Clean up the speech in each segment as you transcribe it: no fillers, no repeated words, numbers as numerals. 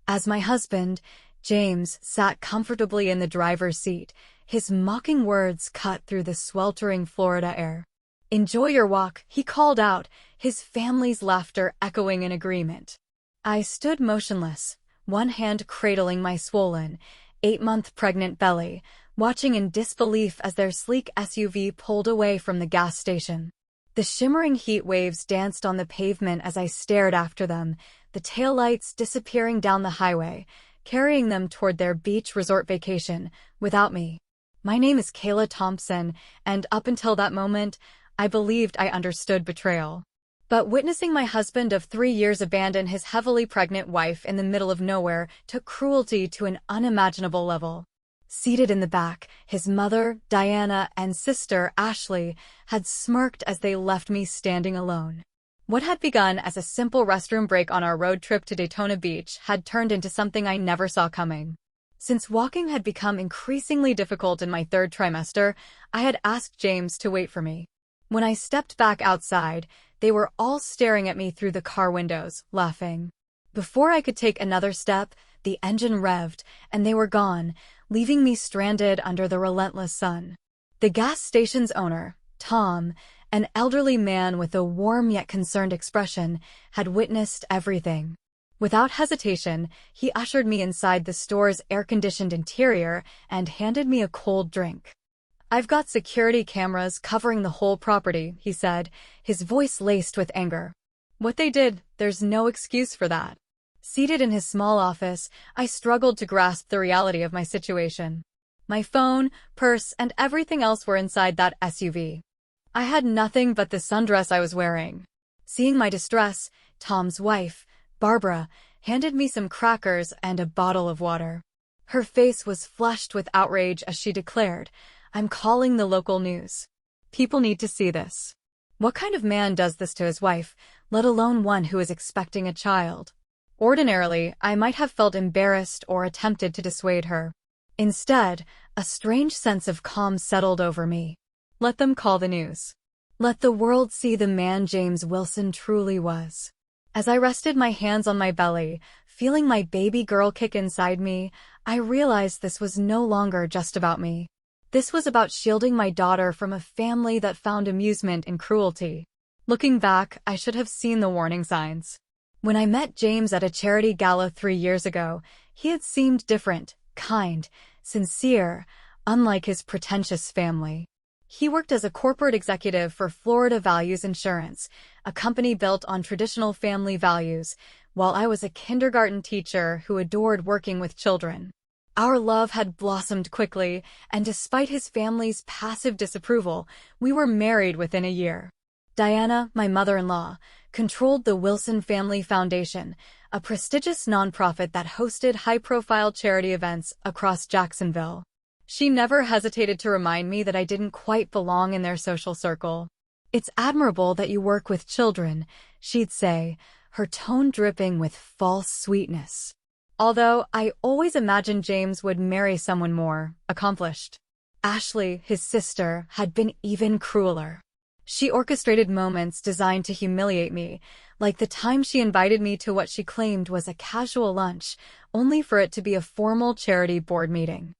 As my husband, James, sat comfortably in the driver's seat, his mocking words cut through the sweltering Florida air. "Enjoy your walk," he called out, his family's laughter echoing in agreement. I stood motionless, one hand cradling my swollen, 8-month pregnant belly, watching in disbelief as their sleek SUV pulled away from the gas station. The shimmering heat waves danced on the pavement as I stared after them, the taillights disappearing down the highway, carrying them toward their beach resort vacation, without me. My name is Kayla Thompson, and up until that moment, I believed I understood betrayal. But witnessing my husband of 3 years abandon his heavily pregnant wife in the middle of nowhere took cruelty to an unimaginable level. Seated in the back, his mother, Diana, and sister, Ashley, had smirked as they left me standing alone. What had begun as a simple restroom break on our road trip to Daytona Beach had turned into something I never saw coming. Since walking had become increasingly difficult in my 3rd trimester, I had asked James to wait for me. When I stepped back outside, they were all staring at me through the car windows, laughing. Before I could take another step, the engine revved, and they were gone, leaving me stranded under the relentless sun. The gas station's owner, Tom, an elderly man with a warm yet concerned expression, had witnessed everything. Without hesitation, he ushered me inside the store's air-conditioned interior and handed me a cold drink. "I've got security cameras covering the whole property," he said, his voice laced with anger. What they did, there's no excuse for that. Seated in his small office, I struggled to grasp the reality of my situation. My phone, purse, and everything else were inside that SUV. I had nothing but the sundress I was wearing. Seeing my distress, Tom's wife, Barbara, handed me some crackers and a bottle of water. Her face was flushed with outrage as she declared, "I'm calling the local news. People need to see this. What kind of man does this to his wife, let alone one who is expecting a child?" Ordinarily, I might have felt embarrassed or attempted to dissuade her. Instead, a strange sense of calm settled over me. Let them call the news. Let the world see the man James Wilson truly was. As I rested my hands on my belly, feeling my baby girl kick inside me, I realized this was no longer just about me. This was about shielding my daughter from a family that found amusement in cruelty. Looking back, I should have seen the warning signs. When I met James at a charity gala 3 years ago, he had seemed different, kind, sincere, unlike his pretentious family. He worked as a corporate executive for Florida Values Insurance, a company built on traditional family values, while I was a kindergarten teacher who adored working with children. Our love had blossomed quickly, and despite his family's passive disapproval, we were married within a year. Diana, my mother-in-law, controlled the Wilson Family Foundation, a prestigious nonprofit that hosted high-profile charity events across Jacksonville. She never hesitated to remind me that I didn't quite belong in their social circle. "It's admirable that you work with children," she'd say, her tone dripping with false sweetness. Although I always imagined James would marry someone more accomplished. Ashley, his sister, had been even crueler. She orchestrated moments designed to humiliate me, like the time she invited me to what she claimed was a casual lunch, only for it to be a formal charity board meeting.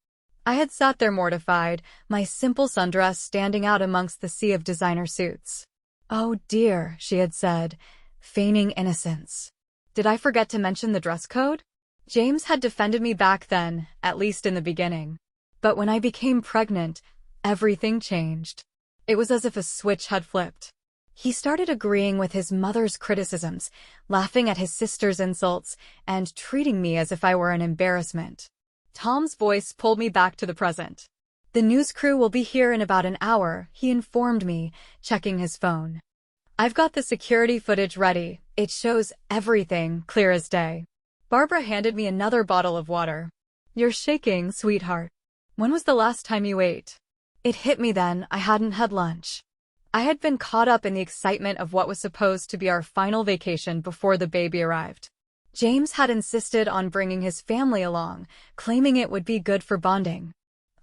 I had sat there mortified, my simple sundress standing out amongst the sea of designer suits. "Oh dear," she had said, feigning innocence. Did I forget to mention the dress code? James had defended me back then, at least in the beginning. But when I became pregnant, everything changed. It was as if a switch had flipped. He started agreeing with his mother's criticisms, laughing at his sister's insults, and treating me as if I were an embarrassment. Tom's voice pulled me back to the present. "The news crew will be here in about an hour," he informed me, checking his phone. "I've got the security footage ready. It shows everything, clear as day." Barbara handed me another bottle of water. "You're shaking, sweetheart. When was the last time you ate?" It hit me then, I hadn't had lunch. I had been caught up in the excitement of what was supposed to be our final vacation before the baby arrived. James had insisted on bringing his family along, claiming it would be good for bonding.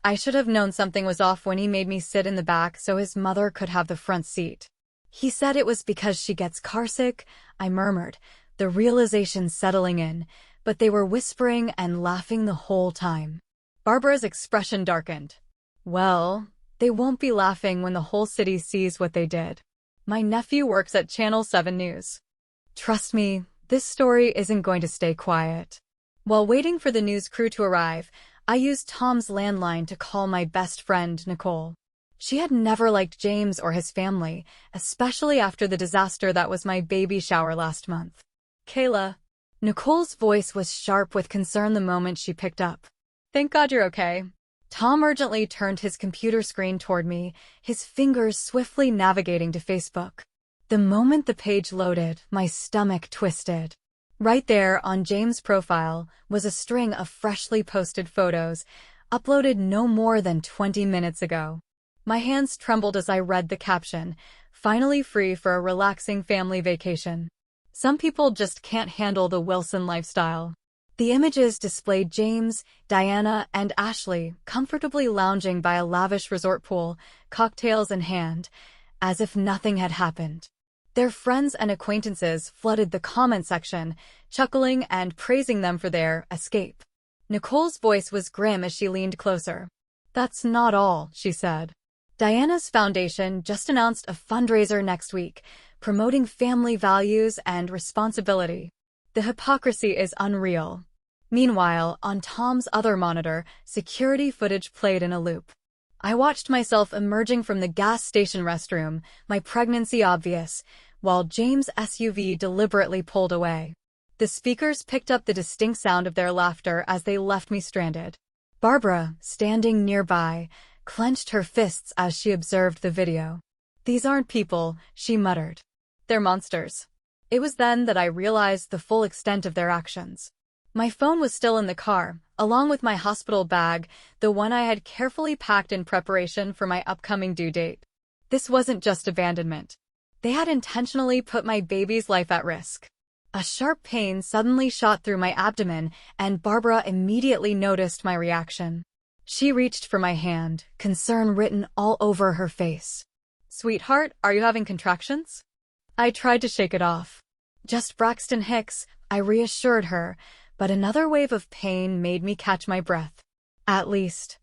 I should have known something was off when he made me sit in the back so his mother could have the front seat. He said it was because she gets carsick, I murmured, the realization settling in. but they were whispering and laughing the whole time. Barbara's expression darkened. Well, they won't be laughing when the whole city sees what they did. My nephew works at Channel 7 News. Trust me, this story isn't going to stay quiet. While waiting for the news crew to arrive, I used Tom's landline to call my best friend, Nicole. She had never liked James or his family, especially after the disaster that was my baby shower last month. Kayla. Nicole's voice was sharp with concern the moment she picked up. Thank God you're okay. Tom urgently turned his computer screen toward me, his fingers swiftly navigating to Facebook. The moment the page loaded, my stomach twisted. Right there on James' profile was a string of freshly posted photos, uploaded no more than 20 minutes ago. My hands trembled as I read the caption, "Finally free for a relaxing family vacation." Some people just can't handle the Wilson lifestyle. The images displayed James, Diana, and Ashley comfortably lounging by a lavish resort pool, cocktails in hand, as if nothing had happened. Their friends and acquaintances flooded the comment section, chuckling and praising them for their escape. Nicole's voice was grim as she leaned closer. That's not all, she said. Diana's foundation just announced a fundraiser next week, promoting family values and responsibility. The hypocrisy is unreal. Meanwhile, on Tom's other monitor, security footage played in a loop. I watched myself emerging from the gas station restroom, my pregnancy obvious, while James' SUV deliberately pulled away. The speakers picked up the distinct sound of their laughter as they left me stranded. Barbara, standing nearby, clenched her fists as she observed the video. These aren't people, she muttered. They're monsters. It was then that I realized the full extent of their actions. My phone was still in the car, along with my hospital bag, the one I had carefully packed in preparation for my upcoming due date. This wasn't just abandonment. They had intentionally put my baby's life at risk. A sharp pain suddenly shot through my abdomen, and Barbara immediately noticed my reaction. She reached for my hand, concern written all over her face. Sweetheart, are you having contractions? I tried to shake it off. Just Braxton Hicks, I reassured her, but another wave of pain made me catch my breath. At least.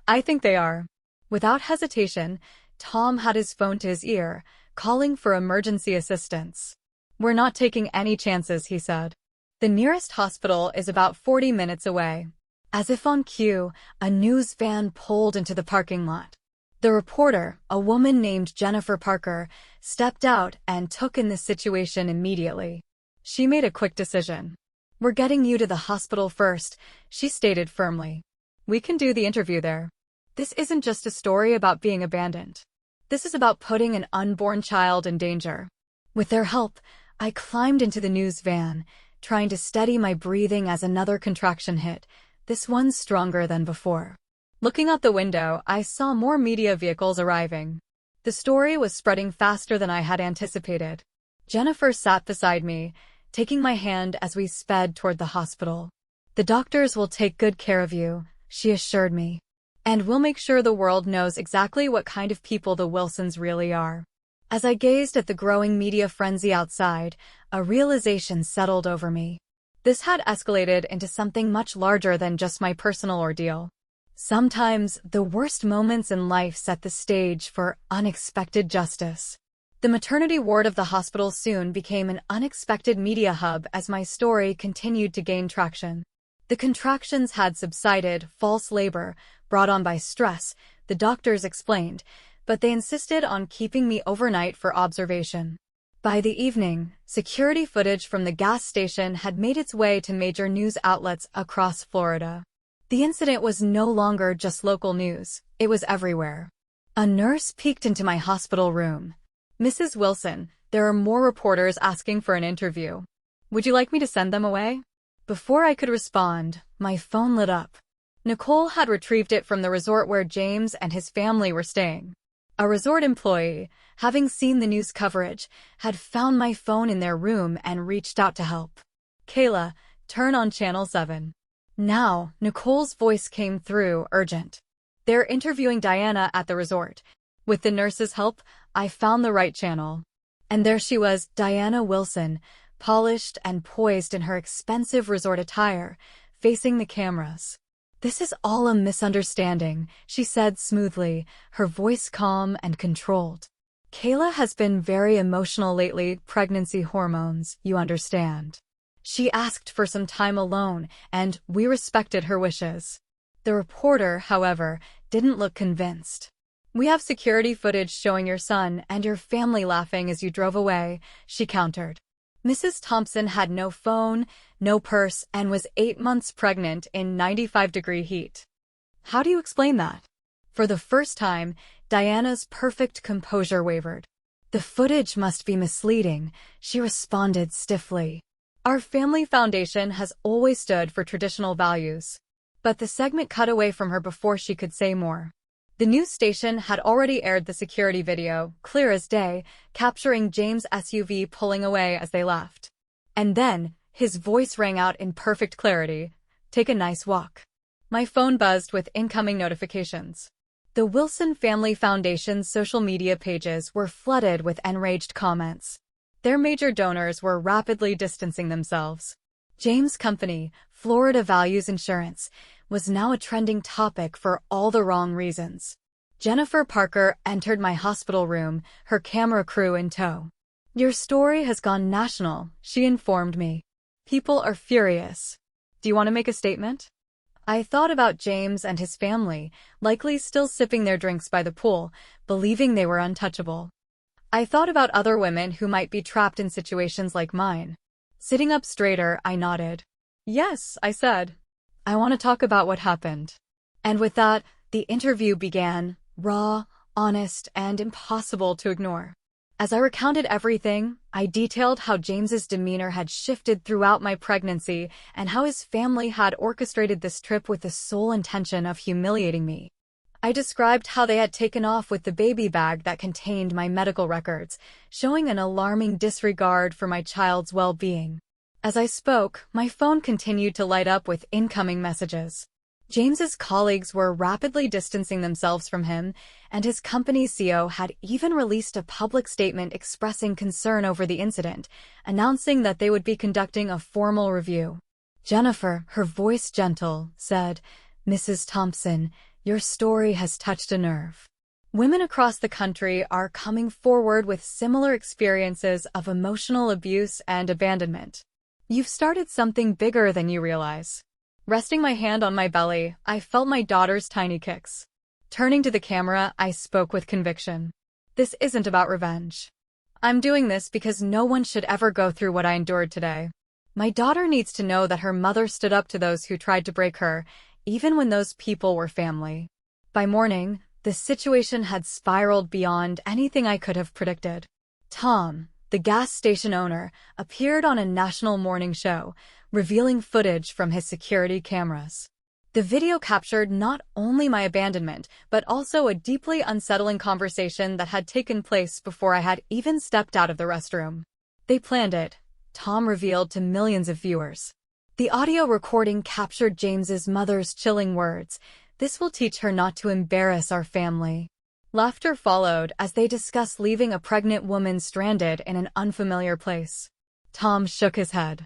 I think they are. Without hesitation, Tom had his phone to his ear, calling for emergency assistance. We're not taking any chances, he said. The nearest hospital is about 40 minutes away. As if on cue, a news van pulled into the parking lot. The reporter, a woman named Jennifer Parker, stepped out and took in the situation immediately. She made a quick decision. We're getting you to the hospital first, she stated firmly. We can do the interview there. This isn't just a story about being abandoned. This is about putting an unborn child in danger. With their help, I climbed into the news van, trying to steady my breathing as another contraction hit, this one stronger than before. Looking out the window, I saw more media vehicles arriving. The story was spreading faster than I had anticipated. Jennifer sat beside me, taking my hand as we sped toward the hospital. The doctors will take good care of you, she assured me. And we'll make sure the world knows exactly what kind of people the Wilsons really are. As I gazed at the growing media frenzy outside, a realization settled over me. This had escalated into something much larger than just my personal ordeal. Sometimes, the worst moments in life set the stage for unexpected justice. The maternity ward of the hospital soon became an unexpected media hub as my story continued to gain traction. The contractions had subsided, false labor, brought on by stress, the doctors explained, but they insisted on keeping me overnight for observation. By the evening, security footage from the gas station had made its way to major news outlets across Florida. The incident was no longer just local news, it was everywhere. A nurse peeked into my hospital room. Mrs. Wilson, there are more reporters asking for an interview. Would you like me to send them away? Before I could respond, my phone lit up. Nicole had retrieved it from the resort where James and his family were staying. A resort employee, having seen the news coverage, had found my phone in their room and reached out to help. Kayla, turn on Channel 7. Now, Nicole's voice came through, urgent. They're interviewing Diana at the resort. With the nurse's help, I found the right channel. And there she was, Diana Wilson, polished and poised in her expensive resort attire, facing the cameras. "This is all a misunderstanding," she said smoothly, her voice calm and controlled. "Kayla has been very emotional lately, pregnancy hormones, you understand." She asked for some time alone, and we respected her wishes. The reporter, however, didn't look convinced. "We have security footage showing your son and your family laughing as you drove away," she countered. Mrs. Thompson had no phone, no purse, and was 8 months pregnant in 95-degree heat. How do you explain that? For the first time, Diana's perfect composure wavered. "The footage must be misleading," she responded stiffly. "Our family foundation has always stood for traditional values." But the segment cut away from her before she could say more. The news station had already aired the security video, clear as day, capturing James' SUV pulling away as they left. And then, his voice rang out in perfect clarity, "Take a nice walk." My phone buzzed with incoming notifications. The Wilson Family Foundation's social media pages were flooded with enraged comments. Their major donors were rapidly distancing themselves. James' company, Florida Values Insurance, was now a trending topic for all the wrong reasons. Jennifer Parker entered my hospital room, her camera crew in tow. "Your story has gone national," she informed me. "People are furious. Do you want to make a statement?" I thought about James and his family, likely still sipping their drinks by the pool, believing they were untouchable. I thought about other women who might be trapped in situations like mine. Sitting up straighter, I nodded. "Yes," I said. "I want to talk about what happened." And with that, the interview began, raw, honest, and impossible to ignore. As I recounted everything, I detailed how James's demeanor had shifted throughout my pregnancy and how his family had orchestrated this trip with the sole intention of humiliating me. I described how they had taken off with the baby bag that contained my medical records, showing an alarming disregard for my child's well-being. As I spoke, my phone continued to light up with incoming messages. James's colleagues were rapidly distancing themselves from him, and his company's CEO had even released a public statement expressing concern over the incident, announcing that they would be conducting a formal review. Jennifer, her voice gentle, said, "Mrs. Thompson, your story has touched a nerve. Women across the country are coming forward with similar experiences of emotional abuse and abandonment. You've started something bigger than you realize." Resting my hand on my belly, I felt my daughter's tiny kicks. Turning to the camera, I spoke with conviction. "This isn't about revenge. I'm doing this because no one should ever go through what I endured today. My daughter needs to know that her mother stood up to those who tried to break her, even when those people were family." By morning, the situation had spiraled beyond anything I could have predicted. Tom, the gas station owner, appeared on a national morning show, revealing footage from his security cameras. The video captured not only my abandonment, but also a deeply unsettling conversation that had taken place before I had even stepped out of the restroom. "They planned it," Tom revealed to millions of viewers. The audio recording captured James's mother's chilling words, "This will teach her not to embarrass our family." Laughter followed as they discussed leaving a pregnant woman stranded in an unfamiliar place. Tom shook his head.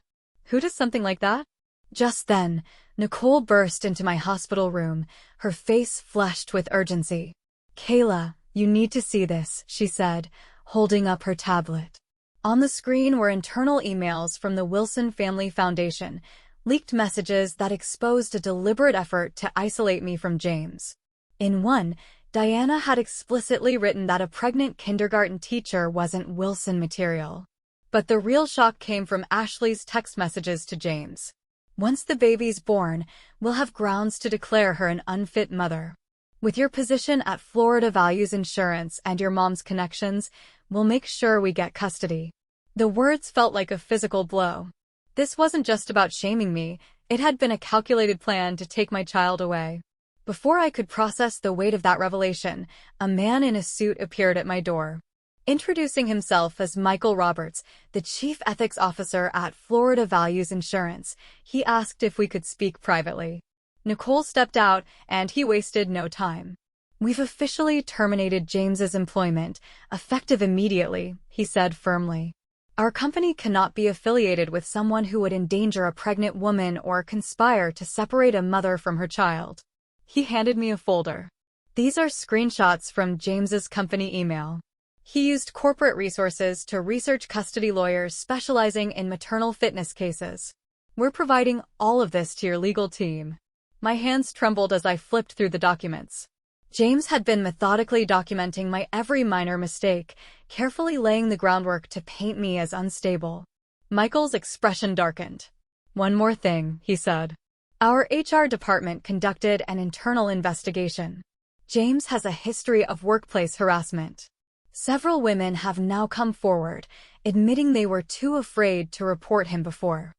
"Who does something like that?" Just then, Nicole burst into my hospital room, her face flushed with urgency. "Kayla, you need to see this," she said, holding up her tablet. On the screen were internal emails from the Wilson Family Foundation, leaked messages that exposed a deliberate effort to isolate me from James. In one, Diana had explicitly written that a pregnant kindergarten teacher wasn't Wilson material. But the real shock came from Ashley's text messages to James. "Once the baby's born, we'll have grounds to declare her an unfit mother. With your position at Florida Values Insurance and your mom's connections, we'll make sure we get custody." The words felt like a physical blow. This wasn't just about shaming me, it had been a calculated plan to take my child away. Before I could process the weight of that revelation, a man in a suit appeared at my door. Introducing himself as Michael Roberts, the Chief Ethics Officer at Florida Values Insurance, he asked if we could speak privately. Nicole stepped out, and he wasted no time. "We've officially terminated James's employment, effective immediately," he said firmly. Our company cannot be affiliated with someone who would endanger a pregnant woman or conspire to separate a mother from her child. He handed me a folder. These are screenshots from James's company email. He used corporate resources to research custody lawyers specializing in maternal fitness cases. We're providing all of this to your legal team. My hands trembled as I flipped through the documents. James had been methodically documenting my every minor mistake, carefully laying the groundwork to paint me as unstable. Michael's expression darkened. "One more thing," he said. "Our HR department conducted an internal investigation. James has a history of workplace harassment. Several women have now come forward, admitting they were too afraid to report him before.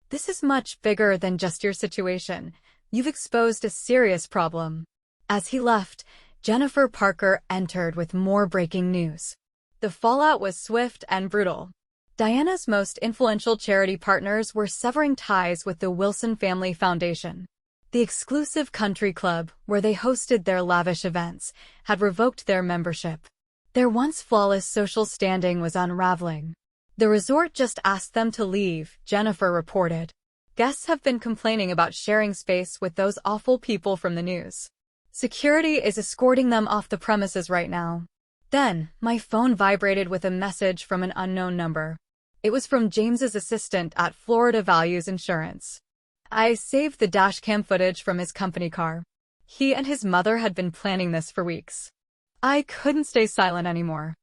This is much bigger than just your situation. You've exposed a serious problem." As he left, Jennifer Parker entered with more breaking news. The fallout was swift and brutal. Diana's most influential charity partners were severing ties with the Wilson Family Foundation. The exclusive country club, where they hosted their lavish events, had revoked their membership. Their once flawless social standing was unraveling. The resort just asked them to leave, Jennifer reported. Guests have been complaining about sharing space with those awful people from the news. Security is escorting them off the premises right now. Then, my phone vibrated with a message from an unknown number. It was from James's assistant at Florida Values Insurance. I saved the dashcam footage from his company car. He and his mother had been planning this for weeks. I couldn't stay silent anymore.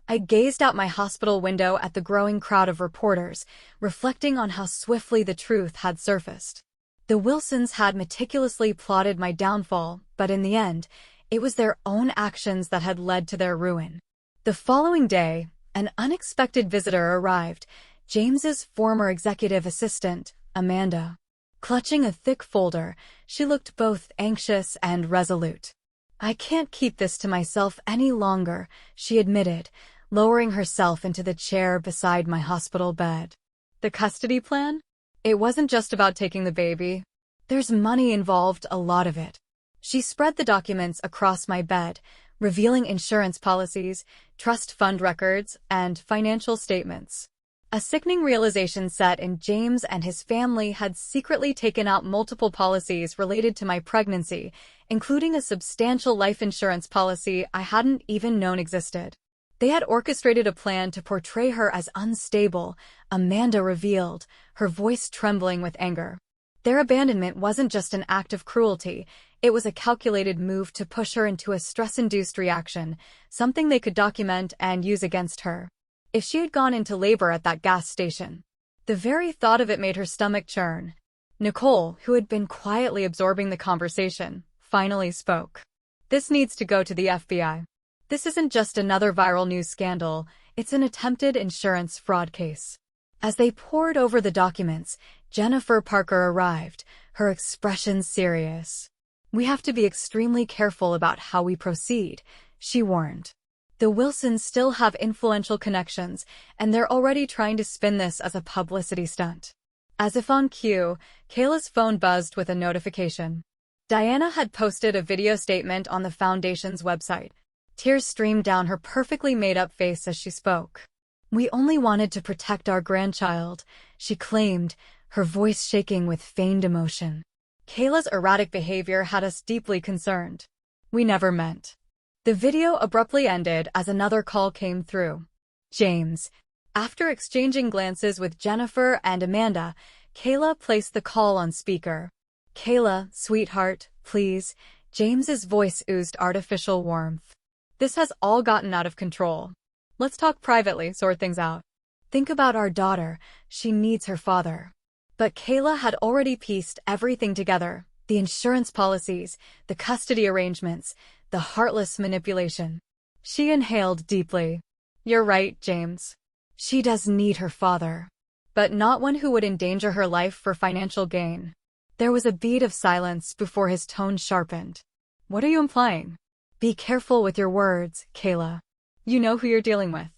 I gazed out my hospital window at the growing crowd of reporters, reflecting on how swiftly the truth had surfaced. The Wilsons had meticulously plotted my downfall, but in the end, it was their own actions that had led to their ruin. The following day, an unexpected visitor arrived, James's former executive assistant, Amanda. Clutching a thick folder, she looked both anxious and resolute. "I can't keep this to myself any longer," she admitted, lowering herself into the chair beside my hospital bed. "The custody plan? It wasn't just about taking the baby. There's money involved, a lot of it." She spread the documents across my bed, revealing insurance policies, trust fund records, and financial statements. A sickening realization set in: James and his family had secretly taken out multiple policies related to my pregnancy, including a substantial life insurance policy I hadn't even known existed. They had orchestrated a plan to portray her as unstable, Amanda revealed, her voice trembling with anger. Their abandonment wasn't just an act of cruelty, it was a calculated move to push her into a stress-induced reaction, something they could document and use against her. If she had gone into labor at that gas station, the very thought of it made her stomach churn. Nicole, who had been quietly absorbing the conversation, finally spoke. "This needs to go to the FBI. This isn't just another viral news scandal, it's an attempted insurance fraud case." As they pored over the documents, Jennifer Parker arrived, her expression serious. "We have to be extremely careful about how we proceed," she warned. "The Wilsons still have influential connections, and they're already trying to spin this as a publicity stunt." As if on cue, Kayla's phone buzzed with a notification. Diana had posted a video statement on the Foundation's website. Tears streamed down her perfectly made-up face as she spoke. "We only wanted to protect our grandchild," she claimed, her voice shaking with feigned emotion. Kayla's erratic behavior had us deeply concerned. "We never meant." The video abruptly ended as another call came through. James. After exchanging glances with Jennifer and Amanda, Kayla placed the call on speaker. "Kayla, sweetheart, please." James's voice oozed artificial warmth. "This has all gotten out of control. Let's talk privately, sort things out. Think about our daughter. She needs her father." But Kayla had already pieced everything together. The insurance policies, the custody arrangements, the heartless manipulation. She inhaled deeply. "You're right, James. She does need her father. But not one who would endanger her life for financial gain." There was a beat of silence before his tone sharpened. "What are you implying?" "Be careful with your words, Kayla. You know who you're dealing with."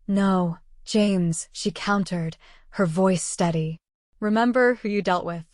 "No, James," she countered, her voice steady. "Remember who you dealt with.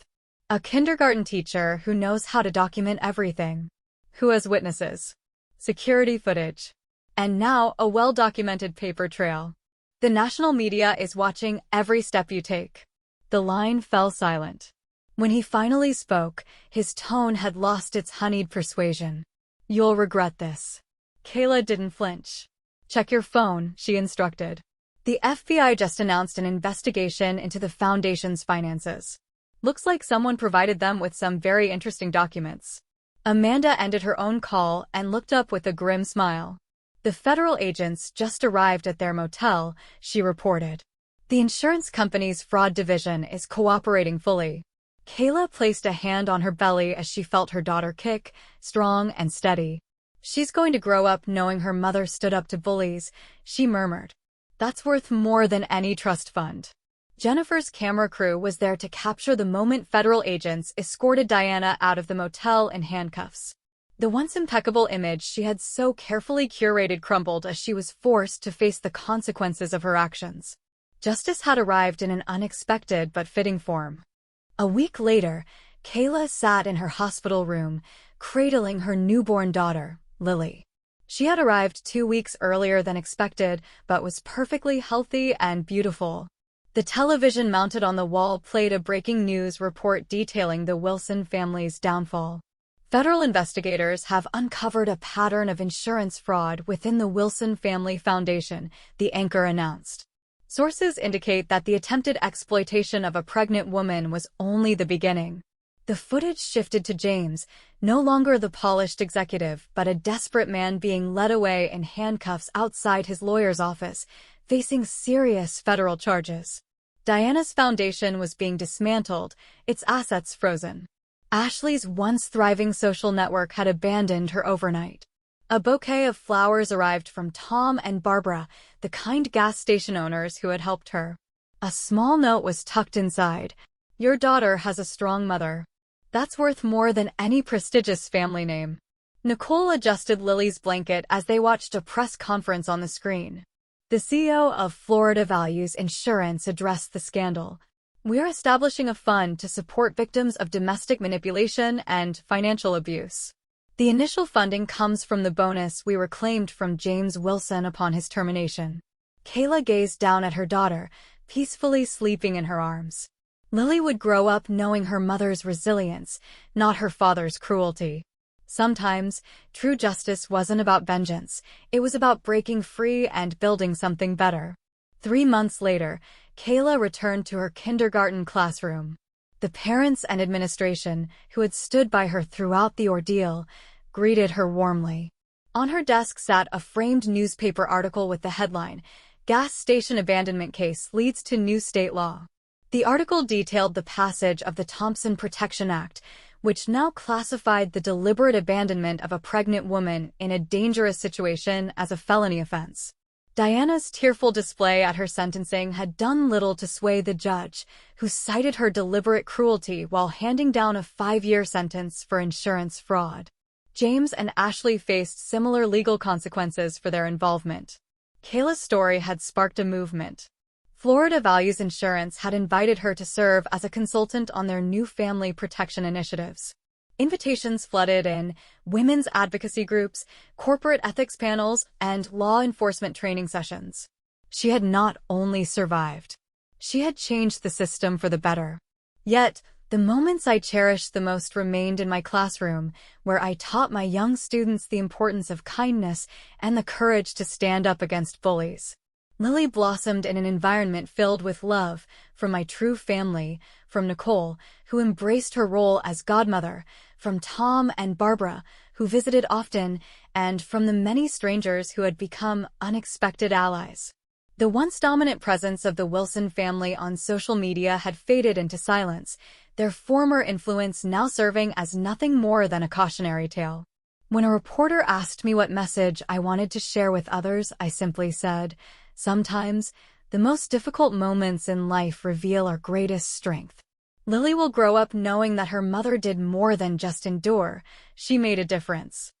A kindergarten teacher who knows how to document everything. Who has witnesses, security footage, and now a well-documented paper trail. The national media is watching every step you take." The line fell silent. When he finally spoke, his tone had lost its honeyed persuasion. "You'll regret this." Kayla didn't flinch. "Check your phone," she instructed. The FBI just announced an investigation into the foundation's finances. "Looks like someone provided them with some very interesting documents." Amanda ended her own call and looked up with a grim smile. "The federal agents just arrived at their motel," she reported. "The insurance company's fraud division is cooperating fully." Kayla placed a hand on her belly as she felt her daughter kick, strong and steady. "She's going to grow up knowing her mother stood up to bullies," she murmured. "That's worth more than any trust fund." Jennifer's camera crew was there to capture the moment federal agents escorted Diana out of the motel in handcuffs. The once impeccable image she had so carefully curated crumbled as she was forced to face the consequences of her actions. Justice had arrived in an unexpected but fitting form. A week later, Kayla sat in her hospital room, cradling her newborn daughter, Lily. She had arrived 2 weeks earlier than expected, but was perfectly healthy and beautiful. The television mounted on the wall played a breaking news report detailing the Wilson family's downfall. Federal investigators have uncovered a pattern of insurance fraud within the Wilson Family Foundation, the anchor announced. Sources indicate that the attempted exploitation of a pregnant woman was only the beginning. The footage shifted to James, no longer the polished executive, but a desperate man being led away in handcuffs outside his lawyer's office, facing serious federal charges. Diana's foundation was being dismantled, its assets frozen. Ashley's once thriving social network had abandoned her overnight. A bouquet of flowers arrived from Tom and Barbara, the kind gas station owners who had helped her. A small note was tucked inside. "Your daughter has a strong mother. That's worth more than any prestigious family name." Nicole adjusted Lily's blanket as they watched a press conference on the screen. The CEO of Florida Values Insurance addressed the scandal. "We're establishing a fund to support victims of domestic manipulation and financial abuse. The initial funding comes from the bonus we reclaimed from James Wilson upon his termination." Kayla gazed down at her daughter, peacefully sleeping in her arms. Lily would grow up knowing her mother's resilience, not her father's cruelty. Sometimes, true justice wasn't about vengeance, it was about breaking free and building something better. 3 months later, Kayla returned to her kindergarten classroom. The parents and administration, who had stood by her throughout the ordeal, greeted her warmly. On her desk sat a framed newspaper article with the headline, "Gas Station Abandonment Case Leads to New State Law." The article detailed the passage of the Thompson Protection Act, which now classified the deliberate abandonment of a pregnant woman in a dangerous situation as a felony offense. Diana's tearful display at her sentencing had done little to sway the judge, who cited her deliberate cruelty while handing down a 5-year sentence for insurance fraud. James and Ashley faced similar legal consequences for their involvement. Kayla's story had sparked a movement. Florida Values Insurance had invited her to serve as a consultant on their new family protection initiatives. Invitations flooded in, women's advocacy groups, corporate ethics panels, and law enforcement training sessions. She had not only survived. She had changed the system for the better. Yet, the moments I cherished the most remained in my classroom, where I taught my young students the importance of kindness and the courage to stand up against bullies. Lily blossomed in an environment filled with love, from my true family, from Nicole, who embraced her role as godmother, from Tom and Barbara, who visited often, and from the many strangers who had become unexpected allies. The once dominant presence of the Wilson family on social media had faded into silence, their former influence now serving as nothing more than a cautionary tale. When a reporter asked me what message I wanted to share with others, I simply said, "Sometimes, the most difficult moments in life reveal our greatest strength." Lily will grow up knowing that her mother did more than just endure, she made a difference.